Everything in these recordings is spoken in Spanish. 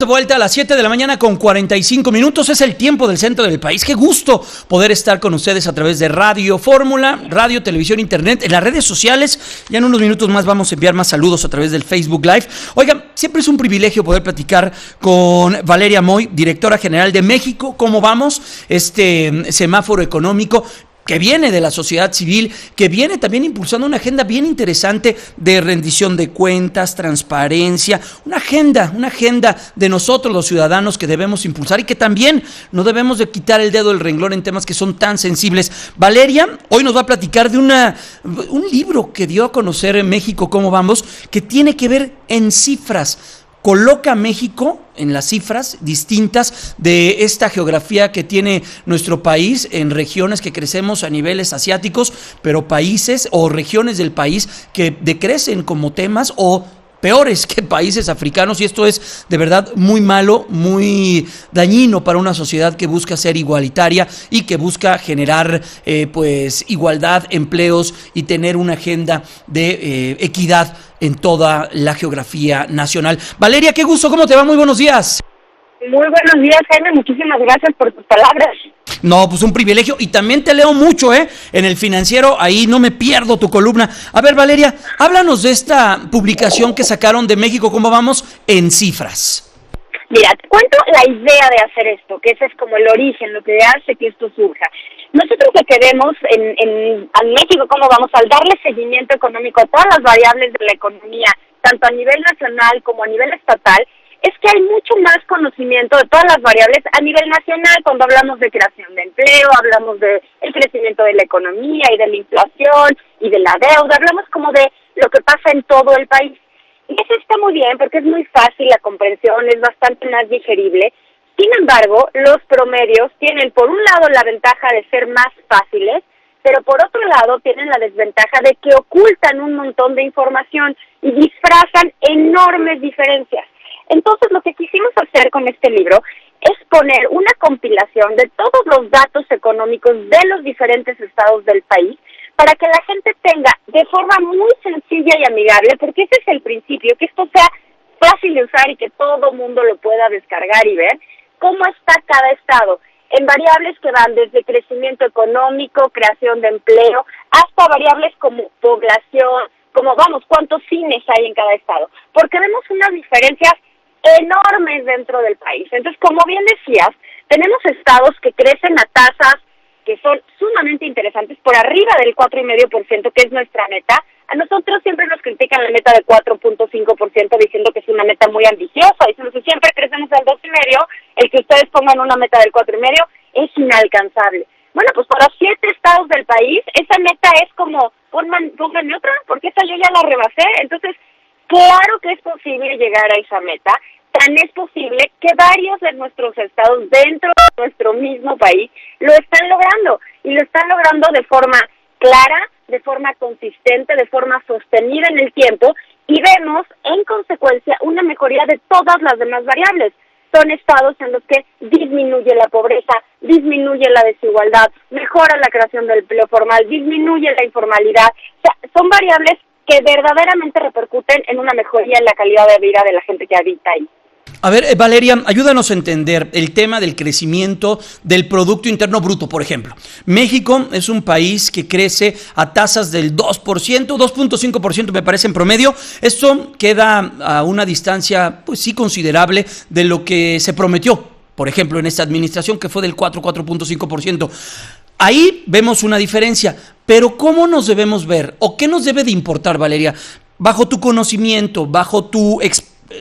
De vuelta a las 7 de la mañana con 45 minutos, es el tiempo del centro del país. Qué gusto poder estar con ustedes a través de Radio Fórmula, radio, televisión, internet, en las redes sociales. Ya en unos minutos más vamos a enviar más saludos a través del Facebook Live. Oigan, siempre es un privilegio poder platicar con Valeria Moy, directora general de México. ¿Cómo vamos? Este semáforo económico que viene de la sociedad civil, que viene también impulsando una agenda bien interesante de rendición de cuentas, transparencia, una agenda de nosotros los ciudadanos que debemos impulsar y que también no debemos de quitar el dedo del renglón en temas que son tan sensibles. Valeria hoy nos va a platicar de un libro que dio a conocer en México, ¿Cómo vamos?, que tiene que ver en cifras. Coloca a México en las cifras distintas de esta geografía que tiene nuestro país, en regiones que crecemos a niveles asiáticos, pero países o regiones del país que decrecen como temas o peores que países africanos, y esto es de verdad muy malo, muy dañino para una sociedad que busca ser igualitaria y que busca generar pues igualdad, empleos y tener una agenda de equidad en toda la geografía nacional. Valeria, qué gusto, ¿cómo te va? Muy buenos días. Muy buenos días, Jaime, muchísimas gracias por tus palabras. No, pues un privilegio, y también te leo mucho, en El Financiero, ahí no me pierdo tu columna. A ver, Valeria, háblanos de esta publicación que sacaron de México, ¿Cómo vamos?, en cifras. Mira, te cuento la idea de hacer esto, que ese es como el origen, lo que hace que esto surja. Nosotros lo que vemos en México, ¿Cómo vamos?, al darle seguimiento económico a todas las variables de la economía, tanto a nivel nacional como a nivel estatal, es que hay mucho más conocimiento de todas las variables a nivel nacional. Cuando hablamos de creación de empleo, hablamos de el crecimiento de la economía y de la inflación y de la deuda, hablamos como de lo que pasa en todo el país. Y eso está muy bien porque es muy fácil la comprensión, es bastante más digerible. Sin embargo, los promedios tienen por un lado la ventaja de ser más fáciles, pero por otro lado tienen la desventaja de que ocultan un montón de información y disfrazan enormes diferencias. Entonces, lo que quisimos hacer con este libro es poner una compilación de todos los datos económicos de los diferentes estados del país para que la gente tenga de forma muy sencilla y amigable, porque ese es el principio, que esto sea fácil de usar y que todo mundo lo pueda descargar y ver cómo está cada estado, en variables que van desde crecimiento económico, creación de empleo, hasta variables como población, como cuántos cines hay en cada estado, porque vemos unas diferencias enormes dentro del país. Entonces, como bien decías, tenemos estados que crecen a tasas que son sumamente interesantes, por arriba del 4,5%, que es nuestra meta. A nosotros siempre nos critican la meta de 4.5%, diciendo que es una meta muy ambiciosa, diciendo que siempre crecemos al 2,5%, el que ustedes pongan una meta del 4,5% es inalcanzable. Bueno, pues para 7 estados del país, esa meta es como, pónganme otra, porque esa yo ya la rebasé. Entonces, claro que es posible llegar a esa meta. Tan es posible que varios de nuestros estados dentro de nuestro mismo país lo están logrando, y lo están logrando de forma clara, de forma consistente, de forma sostenida en el tiempo, y vemos en consecuencia una mejoría de todas las demás variables. Son estados en los que disminuye la pobreza, disminuye la desigualdad, mejora la creación del empleo formal, disminuye la informalidad. O sea, son variables que verdaderamente repercuten en una mejoría en la calidad de vida de la gente que habita ahí. A ver, Valeria, ayúdanos a entender el tema del crecimiento del Producto Interno Bruto, por ejemplo. México es un país que crece a tasas del 2%, 2.5% me parece en promedio. Esto queda a una distancia, pues sí, considerable de lo que se prometió, por ejemplo, en esta administración, que fue del 4.5%. Ahí vemos una diferencia, pero ¿cómo nos debemos ver o qué nos debe de importar, Valeria? Bajo tu conocimiento, bajo tu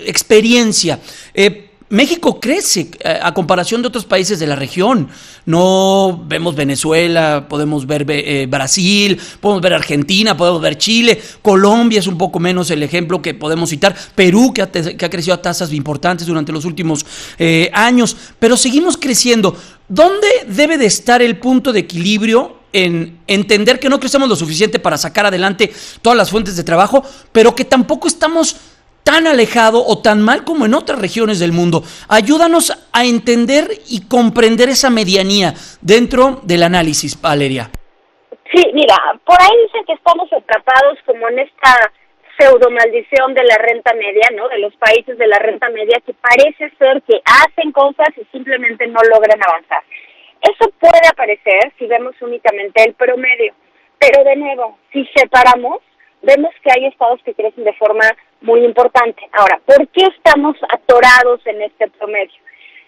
experiencia, México crece a comparación de otros países de la región. No vemos Venezuela, podemos ver Brasil, podemos ver Argentina, podemos ver Chile, Colombia es un poco menos el ejemplo que podemos citar, Perú que ha crecido a tasas importantes durante los últimos años, pero seguimos creciendo. ¿Dónde debe de estar el punto de equilibrio en entender que no crecemos lo suficiente para sacar adelante todas las fuentes de trabajo, pero que tampoco estamos tan alejado o tan mal como en otras regiones del mundo? Ayúdanos a entender y comprender esa medianía dentro del análisis, Valeria. Sí, mira, por ahí dicen que estamos atrapados como en esta pseudo maldición de la renta media, ¿no? De los países de la renta media que parece ser que hacen cosas y simplemente no logran avanzar. Eso puede aparecer si vemos únicamente el promedio, pero de nuevo, si separamos, vemos que hay estados que crecen de forma muy importante. Ahora, ¿por qué estamos atorados en este promedio?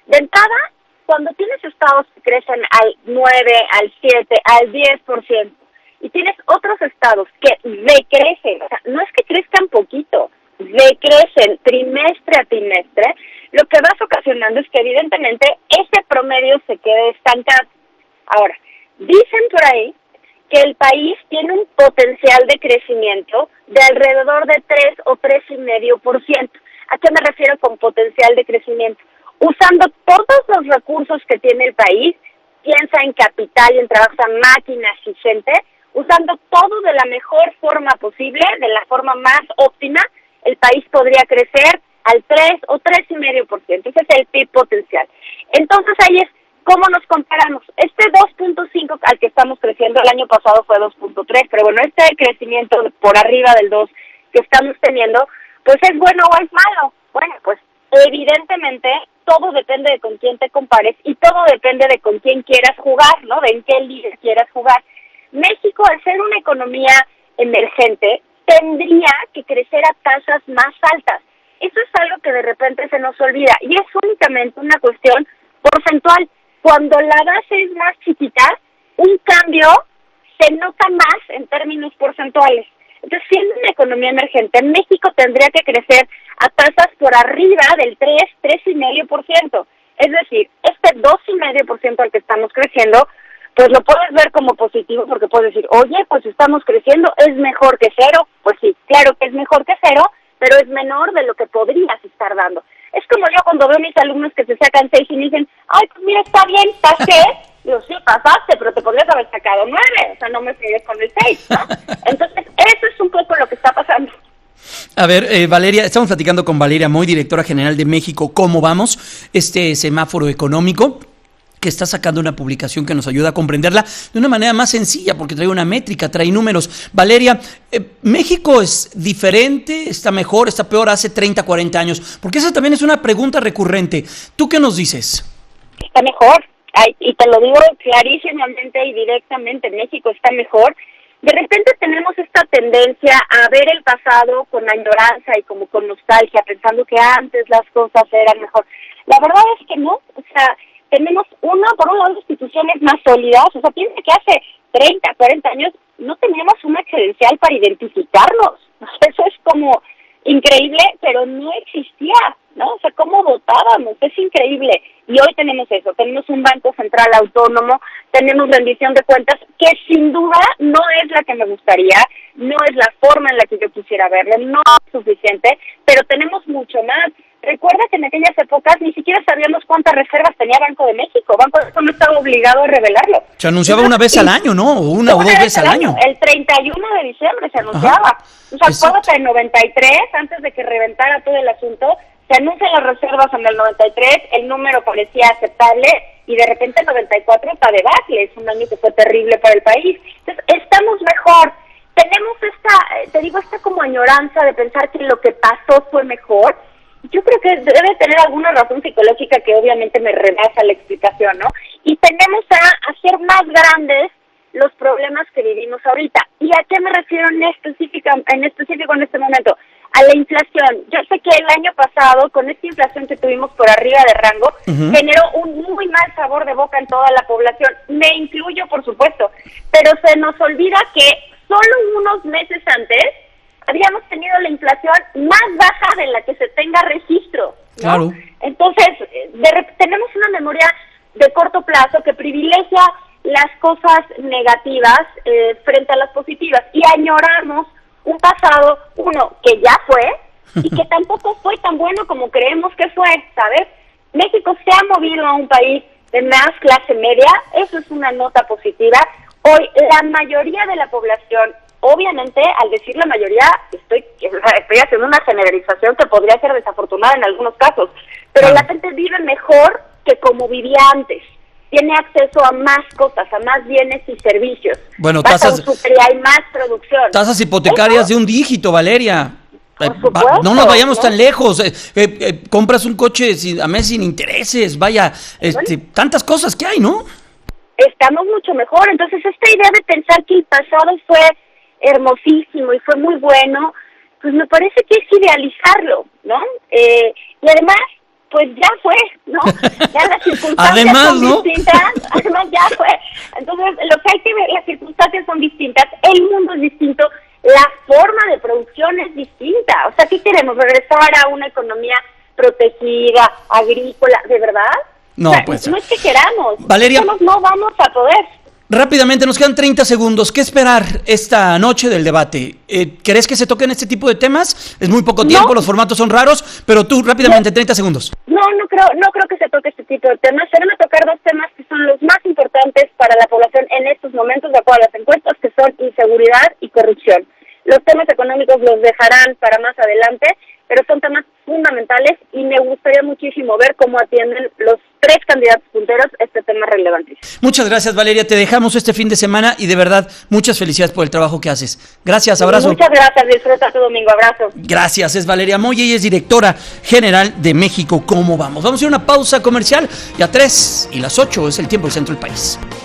De entrada, cuando tienes estados que crecen al 9, al 7, al 10%, y tienes otros estados que decrecen, o sea, no es que crezcan poquito, decrecen trimestre a trimestre, lo que vas ocasionando es que evidentemente ese promedio se quede estancado. Ahora, dicen por ahí que el país tiene un potencial de crecimiento de alrededor de 3 o 3,5%. ¿A qué me refiero con potencial de crecimiento? Usando todos los recursos que tiene el país, piensa en capital y en trabajo, máquinas y gente, usando todo de la mejor forma posible, de la forma más óptima, el país podría crecer al 3 o 3,5%. Ese es el PIB potencial. Entonces ahí es cómo nos comparamos. Este 2.5 al que estamos creciendo, el año pasado fue 2.3, pero bueno, este crecimiento por arriba del 2 que estamos teniendo, pues ¿es bueno o es malo? Bueno, pues evidentemente todo depende de con quién te compares y todo depende de con quién quieras jugar, ¿no? De en qué liga quieras jugar. México, al ser una economía emergente, tendría que crecer a tasas más altas. Eso es algo que de repente se nos olvida y es únicamente una cuestión porcentual. Cuando la base es más chiquita, un cambio se nota más en términos porcentuales. Entonces, siendo una economía emergente, México tendría que crecer a tasas por arriba del 3, 3,5%. Es decir, este 2,5% al que estamos creciendo, pues lo puedes ver como positivo porque puedes decir, oye, pues estamos creciendo, ¿es mejor que cero? Pues sí, claro que es mejor que cero, pero es menor de lo que podrías estar dando. Es como yo cuando veo a mis alumnos que se sacan 6 y me dicen, ay, pues mira, está bien, pasé. Digo, sí, pasaste, pero te podrías haber sacado 9, o sea, no me fregues con el 6, ¿no? Entonces, eso es un poco lo que está pasando. A ver, Valeria, estamos platicando con Valeria Moy, directora general de México. ¿Cómo vamos? Este semáforo económico que está sacando una publicación que nos ayuda a comprenderla de una manera más sencilla, porque trae una métrica, trae números. Valeria, ¿México es diferente, está mejor, está peor hace 30, 40 años? Porque esa también es una pregunta recurrente. ¿Tú qué nos dices? Está mejor, y te lo digo clarísimamente y directamente, México está mejor. De repente tenemos esta tendencia a ver el pasado con añoranza y como con nostalgia, pensando que antes las cosas eran mejor. La verdad es que no, o sea, tenemos por un lado, instituciones más sólidas. O sea, piensa que hace 30, 40 años no teníamos una credencial para identificarnos. O sea, eso es como increíble, pero no existía, ¿no? O sea, ¿cómo votábamos? Es increíble. Y hoy tenemos eso, tenemos un banco central autónomo, tenemos rendición de cuentas que sin duda no es la que me gustaría, no es la forma en la que yo quisiera verlo, no es suficiente, pero tenemos mucho más. Recuerda que en aquellas épocas ni siquiera sabíamos cuántas reservas tenía Banco de México. Banco de México no estaba obligado a revelarlo. Se anunciaba una vez al año, ¿no? O una o dos veces al año. El 31 de diciembre se anunciaba. Ajá. O sea, acuérdate, en 93, antes de que reventara todo el asunto, se anuncian las reservas en el 93, el número parecía aceptable y de repente el 94 está debacle. Es un año que fue terrible para el país. Entonces, estamos mejor. Tenemos esta como añoranza de pensar que lo que pasó fue mejor. Yo creo que debe tener alguna razón psicológica que obviamente me rebasa la explicación, ¿no? Y tenemos a hacer más grandes los problemas que vivimos ahorita. ¿Y a qué me refiero en específico en este momento? A la inflación. Yo sé que el año pasado, con esta inflación que tuvimos por arriba de rango, generó un muy mal sabor de boca en toda la población. Me incluyo, por supuesto. Pero se nos olvida que solo unos meses antes habíamos tenido la inflación más baja de la que se tenga registro, ¿no? Claro. Entonces, tenemos una memoria de corto plazo que privilegia las cosas negativas frente a las positivas y añoramos un pasado, que ya fue y que tampoco fue tan bueno como creemos que fue, ¿sabes? México se ha movido a un país de más clase media, eso es una nota positiva. Hoy la mayoría de la población, obviamente, al decir la mayoría, estoy haciendo una generalización que podría ser desafortunada en algunos casos, pero la gente vive mejor que como vivía antes. Tiene acceso a más cosas, a más bienes y servicios. Bueno, tasas, hay más producción. Tasas hipotecarias de un dígito, Valeria. No nos vayamos tan lejos. Compras un coche a mes sin intereses, vaya, tantas cosas que hay, ¿no? Estamos mucho mejor. Entonces, esta idea de pensar que el pasado fue hermosísimo y fue muy bueno, pues me parece que es idealizarlo, ¿no? Y además, pues ya fue, ¿no? Ya las circunstancias además, son ¿no? distintas, además ya fue. Entonces, lo que hay que ver, las circunstancias son distintas, el mundo es distinto, la forma de producción es distinta. O sea, ¿qué queremos? ¿Regresar a una economía protegida, agrícola, de verdad? No, o sea, pues. No es que queramos. Valeria, no vamos a poder. Rápidamente, nos quedan 30 segundos. ¿Qué esperar esta noche del debate? ¿Crees que se toquen este tipo de temas? Es muy poco tiempo, los formatos son raros, pero tú, rápidamente, 30 segundos. No creo que se toque este tipo de temas. Se van a tocar dos temas que son los más importantes para la población en estos momentos, de acuerdo a las encuestas, que son inseguridad y corrupción. Los temas económicos los dejarán para más adelante, pero son temas fundamentales y me gustaría muchísimo ver cómo atienden los tres candidatos punteros este tema relevante. Muchas gracias, Valeria. Te dejamos este fin de semana y de verdad, muchas felicidades por el trabajo que haces. Gracias, abrazo. Muchas gracias, disfruta tu domingo, abrazo. Gracias, es Valeria Moya y es directora general de México. ¿Cómo vamos? Vamos a ir a una pausa comercial y a 3 y las 8 es el tiempo del centro del país.